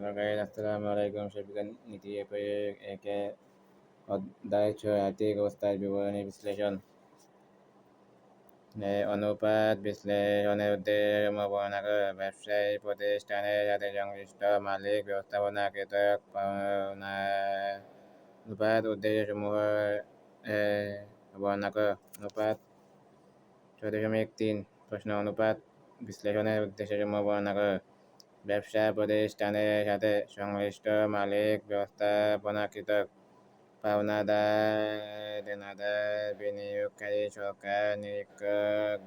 Hello guys, আসসালামু আলাইকুম। বিজ্ঞান নীতি একে অধ্যায় 6 আর্থিক অবস্থার বিবরণী বিশ্লেষণ। অনুপাত বিশ্লেষণের উদ্দেশ্যসমূহ বর্ণনা করো। ব্যবসায়ী প্রতিষ্ঠানের সাথে সংশ্লিষ্ট মালিক, ব্যবস্থাপনাকৃত পাওনা অনুপাত উদ্দেশ্যসমূহ বর্ণনা করো। অনুপাত 6.3 প্রশ্ন। অনুপাত বিশ্লেষণের উদ্দেশ্যসমূহ বর্ণনা করো। ব্যবসা প্রতিষ্ঠানের সাথে সংশ্লিষ্ট মালিক, ব্যবস্থাপনাকৃত পাওনাদার, দেনাদার, বিনিয়োগকারী, সরকার, নিরীক্ষক,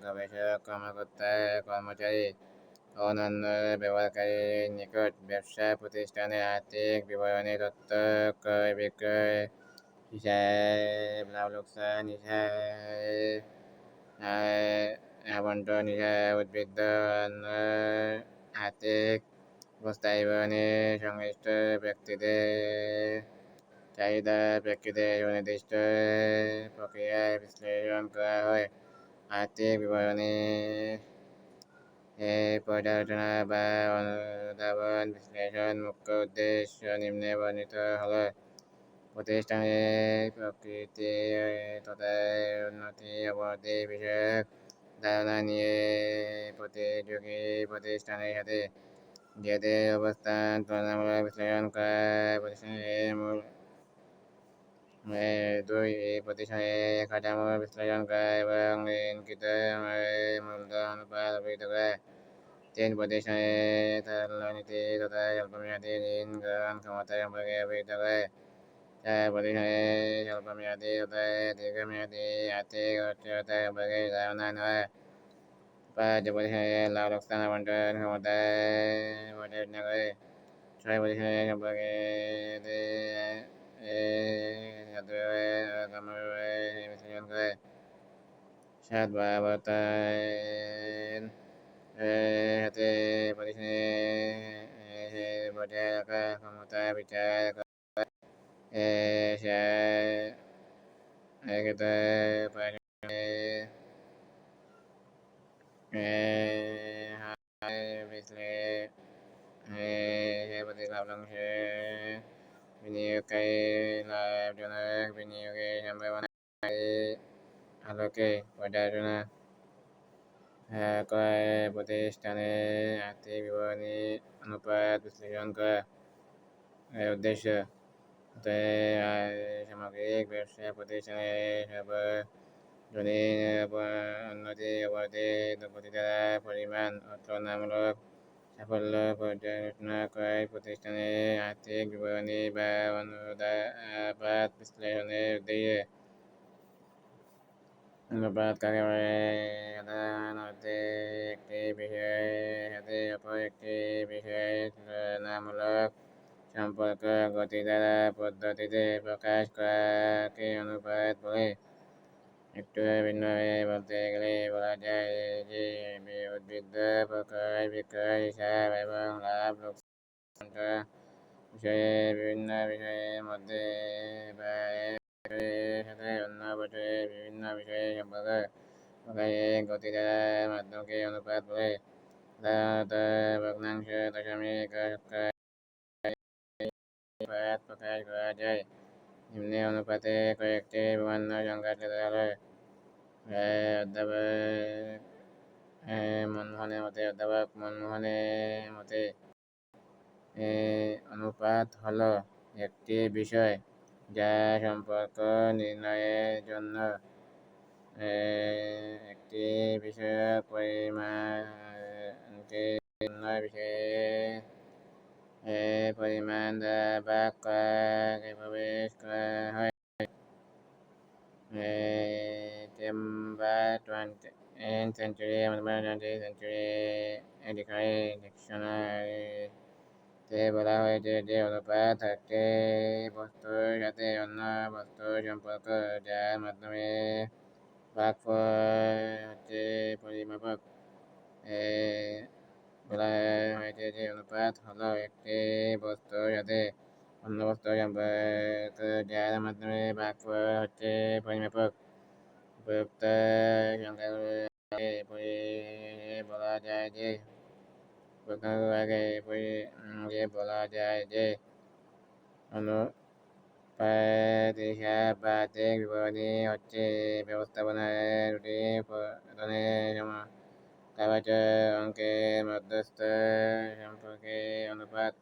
গবেষক, কর্মকর্তা, কর্মচারী ও অন্যান্য ব্যবহারকারীর নিকট ব্যবসা প্রতিষ্ঠানের আর্থিক বিবরণী তথ্য, ক্রয় বিক্রয় হিসাব, লাভ লোকসান হিসাব, আবন্টন হিসাব, উদ্বৃত্ত আর্থিক অবস্থা বিবরণী সংশ্লিষ্ট ব্যক্তিদের চাহিদার প্রেক্ষিতে সুনির্দিষ্ট প্রক্রিয়ায় বিশ্লেষণ করা হয়। আর্থিক বিবরণী পর্যালোচনা বা অনুধাবন বিশ্লেষণ মুখ্য উদ্দেশ্য নিম্নে বর্ণিত হল: প্রতিষ্ঠানের প্রকৃতি তথা উন্নতি অবনতি বিষয়ক ধারণা নিয়ে প্রতিযোগী প্রতিষ্ঠানের সাথে নিজেদের অবস্থান তুলনামূলক বিশ্লেষণ করা। প্রতিষ্ঠানের মূল 2 এই প্রতিষ্ঠানের কাঠামো বিশ্লেষণ করা এবং ঋণকৃত মূলধন অনুপাত অভিহিত করা। 3 প্রতিষ্ঠানের তারল্য তথা স্বল্পমেয়াদী ঋণ গ্রহণ ক্ষমতা সম্পর্কে অভিহিত করে। 4 প্রতিষ্ঠানের স্বল্পমেয়াদী তথা দীর্ঘমেয়াদী আর্থিক অস্থিরতা সম্পর্কে ধারণা নেওয়া। 5 প্রতিষ্ঠানের লাভ লোকসান আবন্টন ক্ষমতা পর্যালোচনা করে। 6 প্রতিষ্ঠানের সম্পর্কে বিশ্লেষণ করে। 7 বর্তমান সাথে প্রতিষ্ঠানের বজায় রাখা ক্ষমতা বিচার করে। শেয়ারকৃত হার প্রতি লভ্যাংশ, বিনিয়োগকারীর লাভজনক বিনিয়োগের সম্ভাবনার আলোকে পর্যালোচনা করে প্রতিষ্ঠানের আর্থিক বিবরণী অনুপাত বিশ্লেষণ করা। উদ্দেশ্য: সামগ্রিক ব্যবসা প্রতিষ্ঠানের সর্বজনীন উন্নতি অবনতির গতি দ্বারা পরিমাণ ও তুলনামূলক সাফল্য পর্যালোচনা করাই প্রতিষ্ঠানের আর্থিক বিবরণী বা অনুপাত বিশ্লেষণের উদ্দেশ্য। অনুপাত কাকে বলে? সাধারণ অর্থে একটি বিষয়ের সাথে অপর একটি বিষয়ের তুলনামূলক সম্পর্ক গতি দ্বারা পদ্ধতিতে প্রকাশ করাকে অনুপাত বলে। একটু ভিন্নভাবে বলতে গেলে বলা যায় যে উদ্বৃত্ত ক্রয় বিক্রয় হিসাব এবং লাভ লোকসান বিষয়ে বিভিন্ন বিষয়ের মধ্যে বা এক বছরের সাথে অন্য বছরের বিভিন্ন বিষয়ের সম্পর্ক প্রকাশের গতি দ্বারা মাধ্যমকে অনুপাত বলে। সাধারণত ভগ্নাংশ, দশমিক ও শতকরা অনুপাত প্রকাশ করা যায়। নিম্নে অনুপাতের কয়েকটি প্রামাণ্য সংজ্ঞা দেওয়া হল: অধ্যাপক মনমোহনের মতে অনুপাত হল একটি বিষয় যা সম্পর্ক নির্ণয়ের জন্য একটি বিষয়ক পরিমাণকে অন্য বিষয়ের পরিমাণ দ্বারা ভাগ করাকে প্রকাশ করা হয়। Chamber 20th century 20th century ডিকশনারিতে বলা হয়েছে যে অনুপাত একটি বস্তুর সাথে অন্য বস্তুর সম্পর্ক যার মাধ্যমে ভাগফল হচ্ছে পরিমাপক। বলা হয়েছে যে অনুপাত হল একটি বস্তুর সাথে অন্য বস্তুর সম্পর্ক যার মাধ্যমে ভাগফল হচ্ছে পরিমাপক। উপযুক্ত সংখ্যাগুলো বলা যায় যে প্রকারকে বলা যায় যে অনুপাত হিসাব বা আর্থিক বিবরণী হচ্ছে ব্যবস্থাপনার রুটি প্রদানের কাগজ অঙ্কের মধ্যস্থ সম্পর্কে অনুপাত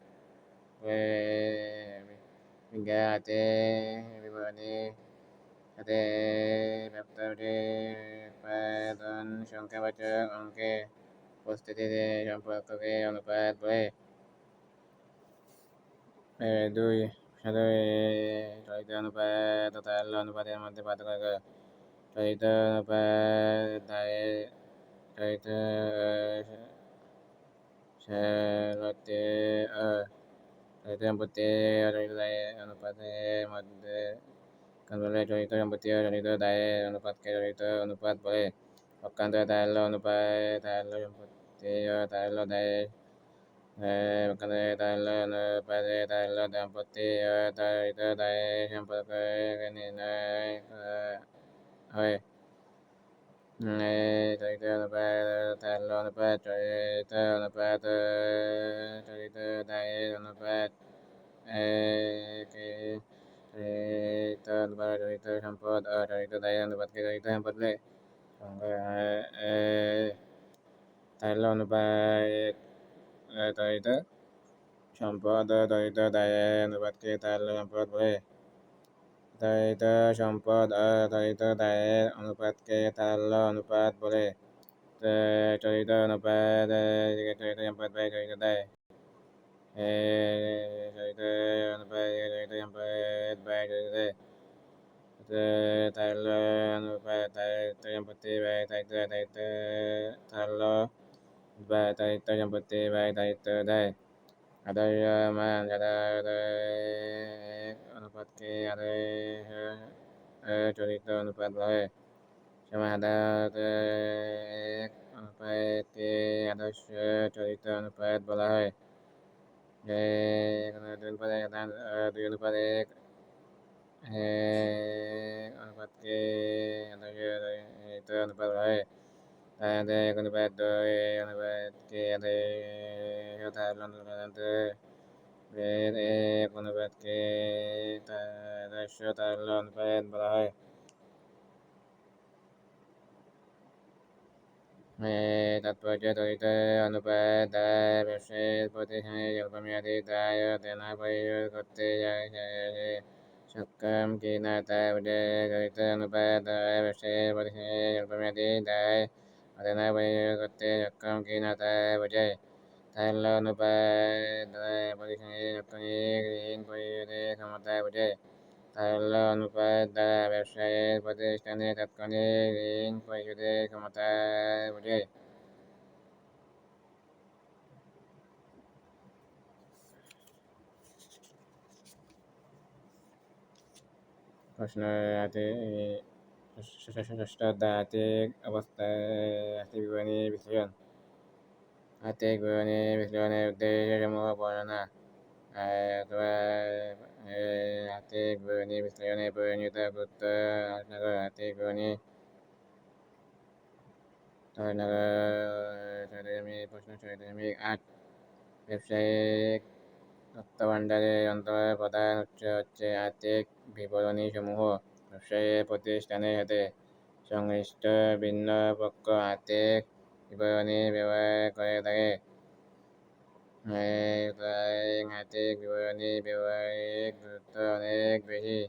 বিজ্ঞান আর্থিক বিবরণী সাথে ব্যবস্থাটি উৎপাদন সংখ্যাবাচক অঙ্কের উপস্থিতিতে সম্পর্ককে অনুপাত বলে। 2. চলিত অনুপাত ও তারল্য অনুপাতের মধ্যে পার্থক্য। চলিত অনুপাত চলিত সম্পত্তি ও চলিত দায়ের অনুপাতের মধ্যে বলে। চলিত সম্পত্তি ও চলিত দায়ের অনুপাতকে চলিত অনুপাত বলে। পক্ষান্তরে তারল্য অনুপাত তারল্য সম্পত্তি ও তারল্য দায়ের পক্ষান্তরে তারল্য অনুপাতে তারল্য সম্পত্তি ও চলিত দায়ের সম্পর্ককে নির্ণয় করা হয়। চলিত অনুপাত তারল্য অনুপাত চলিত অনুপাত ও চলিত দায়ের অনুপাত চলিত অনুপাত চলিত সম্পদ ও চলিত দায়ের অনুপাতকে চলিত সম্পদ বলে। তারল্য অনুপাত চলিত সম্পদ ও চলিত দায়ের অনুপাতকে তারল্য সম্পদ বলে। চলিত সম্পদ ও চলিত দায়ের অনুপাতকে তারল্য অনুপাত বলে। চলিত অনুপাত চলিত সম্পদ বাই চলিত দায় চলিত অনুপাত চলিত সম্পদ বাই চলিত দায়। তারল্য অনুপাত তারিত সম্পত্তি বাই তারিত তারল্য অনুপাত তারিত সম্পত্তি বাই তারিত দায়। আদর্শ মান সাধারণত অনুপাতকে আদর্শ চলিত অনুপাত বলা হয়। সাধারণত অনুপাতকে আদর্শ চলিত অনুপাত বলা হয়। 2:1 অনুপাতকে আদর্শ চলিত অনুপাত বলা হয়। সাধারণত 1:2 অনুপাতকে আদর্শ তারল্য অনুপাত অনুপাতকে আদর্শ তারল্য অনুপাত বলা হয়। তাৎপর্য চলিত অনুপাত দ্বারা ব্যবসায়িক প্রতিষ্ঠানে স্বল্পমেয়াদী দায় ও দেনা পরিশোধ করতে সক্ষম কিনা তা বোঝায়। চলিত অনুপাত দ্বারা ব্যবসায়িক প্রতিষ্ঠানে স্বল্পমেয়াদী দায় ও দেনা পরিশোধ করতে সক্ষম কিনা তা বোঝায়। তারল্য অনুপাত দ্বারা প্রতিষ্ঠানটির তাৎক্ষণিক ঋণ পরিশোধের ক্ষমতা বোঝায়। তারল্য অনুপাত দ্বারা ব্যবসায়িক প্রতিষ্ঠানের তাৎক্ষণিক ঋণ পরিশোধের ক্ষমতা বোঝায়। প্রশ্ন ষষ্ঠ অধ্যায় আর্থিক অবস্থা আর্থিক বিবরণী বিশ্লেষণ। আর্থিক বিবরণী বিশ্লেষণের উদ্দেশ্যসমূহ বর্ণনা আর্থিক বিবরণী বিশ্লেষণের প্রয়োজনীয়তা গুরুত্ব আলোচনা কর। আর্থিক বিবরণী প্রশ্ন 6.8 ব্যবসায়িক তথ্যভাণ্ডারের অন্তর্গত প্রধান উৎস হচ্ছে আর্থিক বিবরণী সমূহ। ব্যবসায়িক প্রতিষ্ঠানের সাথে সংশ্লিষ্ট ভিন্ন পক্ষ আর্থিক বিবরণী ব্যবহার করে থাকে। আর্থিক বিবরণী ব্যবহারিক গুরুত্ব অনেক বেশি।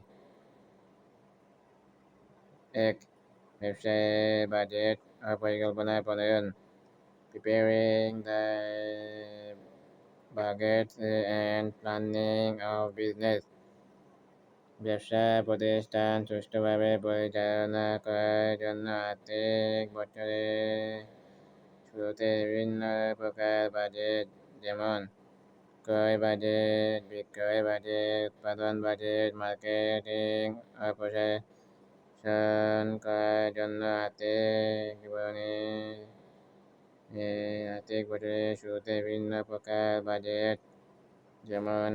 1. ব্যবসায়ের বাজেট ও পরিকল্পনা প্রণয়ন। Preparing the budget and planning of business. ব্যবসা প্রতিষ্ঠান সুষ্ঠুভাবে পরিচালনা করার জন্য আর্থিক বছরের শুরুতে বিভিন্ন প্রকার বাজেট যেমন ক্রয় বাজেট, বিক্রয় বাজেট, উৎপাদন বাজেট, মার্কেটিং ও প্রশাসন করার জন্য আর্থিক বছরের শুরুতে বিভিন্ন প্রকার বাজেট যেমন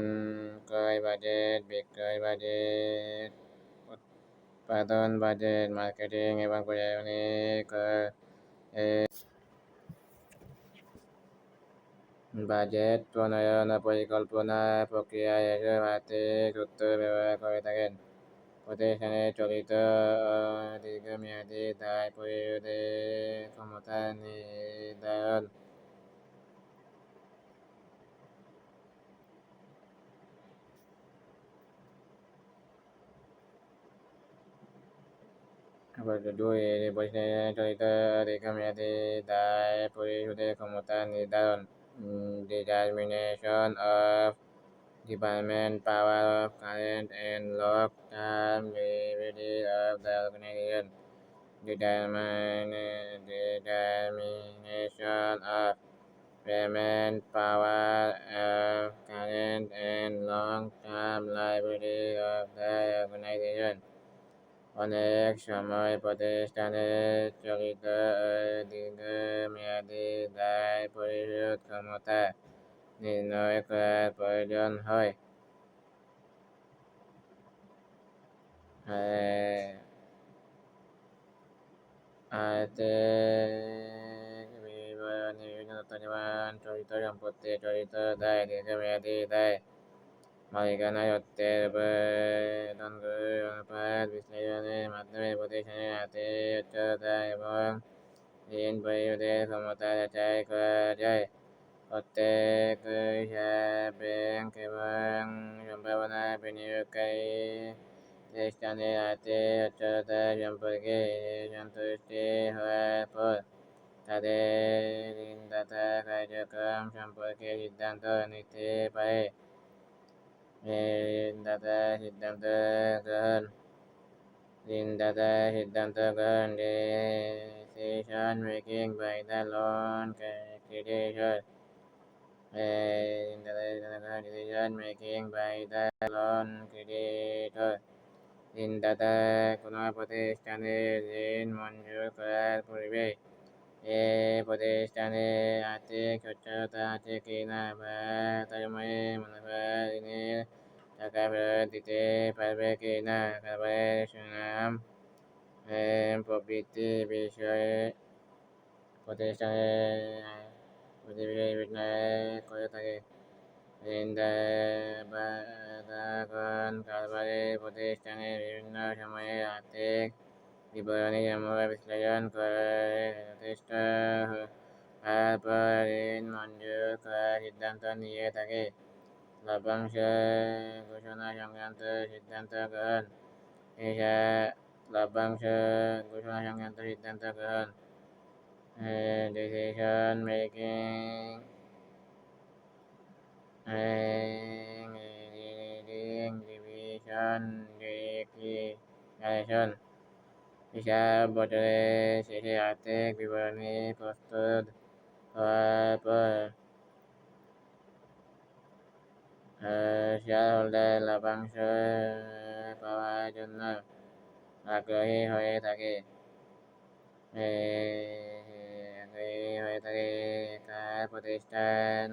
ক্রয় বাজেট, বিক্রয় বাজেট, উৎপাদন বাজেট, মার্কেটিং এবং প্রশাসনিক। 2. 3. ব্যবসায়ের বাজেট ও পরিকল্পনা প্রণয়ন। Preparing the budget and planning of business. ব্যবসা প্রতিষ্ঠান সুষ্ঠুভাবে পরিচালনা করার জন্য আর্থিক বছরের শুরুতে বিভিন্ন প্রকার বাজেট যেমন ক্রয় বাজেট, বিক্রয় বাজেট, উৎপাদন বাজেট, মার্কেটিং এবং প্রশাসনিক বাজেট প্রণয়ন ও পরিকল্পনা প্রক্রিয়ায় আর্থিক সূত্র ব্যবহার করে থাকেন। প্রতিষ্ঠানের চলিত ও দীর্ঘমেয়াদী দায় পরিশোধের ক্ষমতা নির্ধারণ। দুই, প্রতিষ্ঠানের চলিত দীর্ঘমেয়াদী দায় পরিশোধের ক্ষমতা নির্ধারণ। Determination of deployment power of current and long-term liability of the organization. Determination of payment power of current and long-term liability of the organization. অনেক সময় প্রতিষ্ঠানের চলিত ও দীর্ঘমেয়াদী দায় পরিশোধ ক্ষমতা নির্ণয় করার প্রয়োজন হয়। আর্থিক বিবরণী বিভিন্ন তথ্য যেমন চলিত সম্পত্তি, চলিত দায়, দীর্ঘমেয়াদী দায়, মালিকানা সত্ত্বের উপাদানগুলোর অনুপাত বিশ্লেষণের মাধ্যমে প্রতিষ্ঠানের আর্থিক সচ্ছলতা এবং ঋণ পরিশোধের ক্ষমতা যাচাই করা যায়। প্রত্যেক হিসাব ব্যাংক এবং সম্ভাবনা বিনিয়োগকারী প্রতিষ্ঠানের আর্থিক সচ্ছলতা সম্পর্কে সন্তুষ্টি হওয়ার পর তাদের ঋণদাতা কার্যক্রম সম্পর্কে সিদ্ধান্ত নিতে পারে। ঋণদাতা সিদ্ধান্ত গ্রহণ। Decision making by the loan creditor. Decision making by the loan creditor. ঋণদাতা কোনো প্রতিষ্ঠানের ঋণ মঞ্জুর করার পূর্বে এ প্রতিষ্ঠানের আর্থিক সচ্ছলতা আছে কিনা বা তন্মধ্যে মুনাফা ঋণের টাকা ফেরত দিতে পারবে কিনা, কারবারের সুনাম প্রভৃতি বিষয়ে প্রতিষ্ঠানের বিবেচনা করে থাকে। ঋণদাতাগণ কারবারের প্রতিষ্ঠানের বিভিন্ন সময়ের আর্থিক বিবরণীসমূহ বিশ্লেষণ করে যথেষ্ট হওয়ার পর ঋণ মঞ্জুর করার সিদ্ধান্ত নিয়ে থাকে। লভ্যাংশ ঘোষণা সংক্রান্ত সিদ্ধান্ত গ্রহণ। লভ্যাংশ ঘোষণা সংক্রান্ত সিদ্ধান্ত গ্রহণ। Decision making declaration. হিসাব বছরের শেষে আর্থিক বিবরণী প্রস্তুত হওয়ার পর শেয়ারহোল্ডার লভ্যাংশ পাওয়ার জন্য আগ্রহী হয়ে থাকে। কার প্রতিষ্ঠান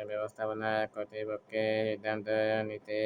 ব্যবস্থাপনা কর্তৃপক্ষের সিদ্ধান্ত নিতে